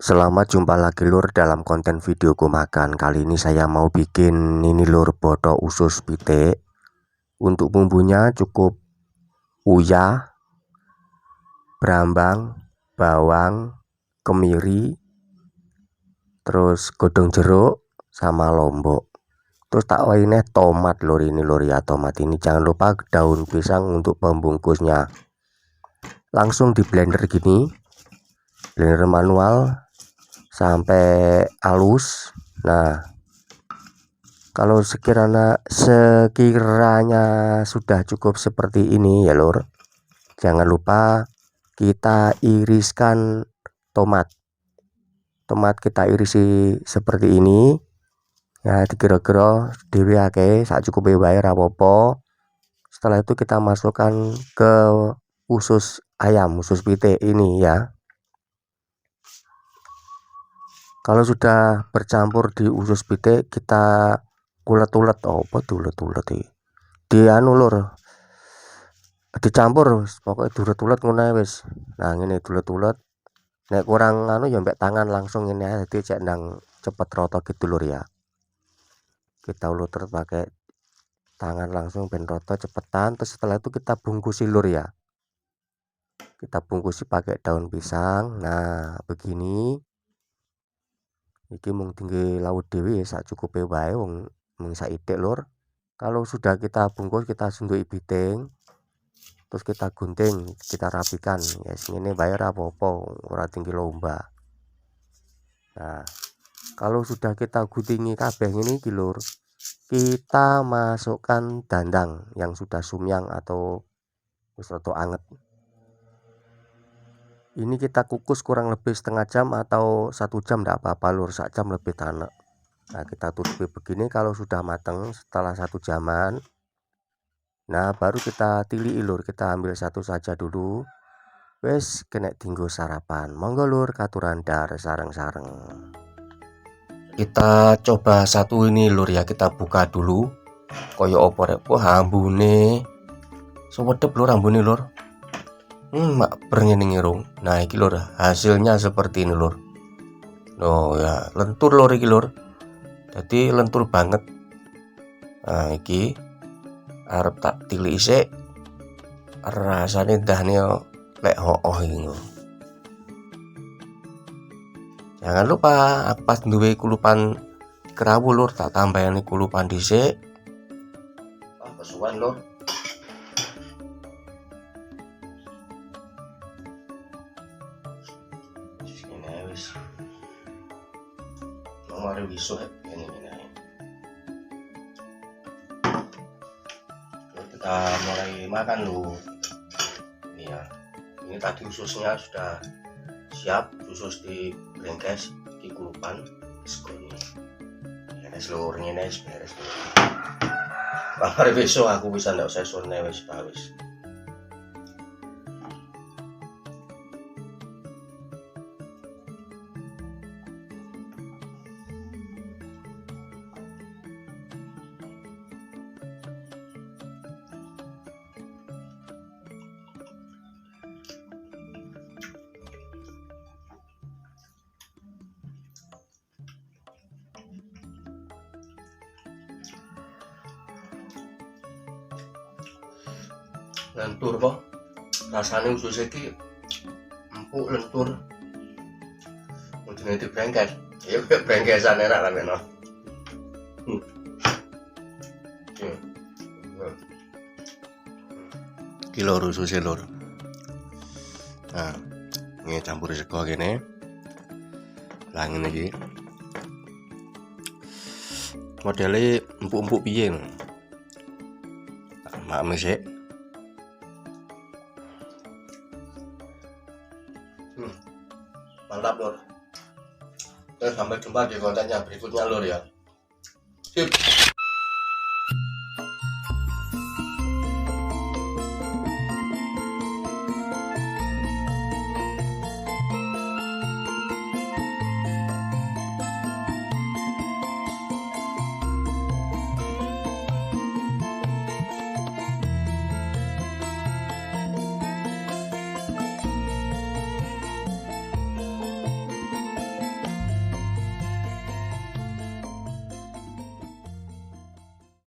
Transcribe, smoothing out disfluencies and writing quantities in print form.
Selamat jumpa lagi lur dalam konten videoku makan. Kali ini saya mau bikin ini lur, bodo usus pitik. Untuk bumbunya cukup uyah, brambang, bawang, kemiri, terus godong jeruk sama lombok. Terus tak ini tomat lur, ini lur ya, tomat ini jangan lupa daun pisang untuk pembungkusnya. Langsung di blender gini, blender manual sampai halus. Nah, kalau sekiranya sudah cukup seperti ini ya lur, jangan lupa kita iriskan tomat kita irisi seperti ini ya, dikira-kira dewe akeh sak cukupe wae rapopo. Setelah itu kita masukkan ke usus ayam, usus pitik ini ya. Kalau sudah bercampur di usus pitik, kita ulet-ulet. Oh, apa ulet-ulet iki? Anu lur, dicampur pokoknya dulet-ulet ngono wis. Nah, ngene dulet-ulet. Nek kurang anu ya mbek tangan langsung ini aja, dadi cek ndang cepet rata gitu lur ya. Kita ulet pakai tangan langsung ben rata cepetan. Terus setelah itu kita bungkusi lur ya. Kita bungkusi pakai daun pisang. Nah, begini. Iki mung tinggi laut dewi sak cukupe wae wong mung saidik lur. Kalau sudah kita bungkus, kita sunduki biting, terus kita gunting, kita rapikan ya, sini bayar apa-apa ora tinggi lomba. Nah, kalau sudah kita guntingi kabeh ini lur, kita masukkan dandang yang sudah sumyang atau wis rada anget. Ini kita kukus kurang lebih setengah jam atau 1 jam, enggak apa-apa lur, 1 jam lebih tanek. Nah, kita tutupi begini. Kalau sudah matang setelah 1 jaman, nah baru kita tili lur, kita ambil satu saja dulu. Wes kena tinggal sarapan. Monggo lur, katuran dar sareng-sareng. Kita coba satu ini lur ya, kita buka dulu. Koyo opo rek, wah ambune sewedep lur, ambune lur. Mak berngene ngirung. Nah, iki lur, hasilnya seperti ini lur. Oh ya, lentur lur iki lur. Jadi lentur banget. Nah, iki arep tak tilik isik. Rasane ndahne lek hooh iki lho. Jangan lupa aku pas duwe kulupan kerawu lur, tak tambahane kulupan dhisik. Kesuwen lur. Ini wis. Nomor wisuh ini. Kita mulai makan dulu. Ini ya. Ini tadi ususnya sudah siap, usus di brengkes, di kulupan, segoni. Beres lur, ngene wis beres lur. Kamar besok aku bisa ndak usah sone wis bawis. Lentur kok rasanya usus iki empuk lentur. Mungkin di brengkes ya, brengkesan enak lah meno. Kilo usus lur. Nah, ini campur sego gini lah, ngene iki modelnya empuk-empuk piye mak mesik. Mantap lur. Sampai jumpa di konten yang berikutnya lur ya. Sip.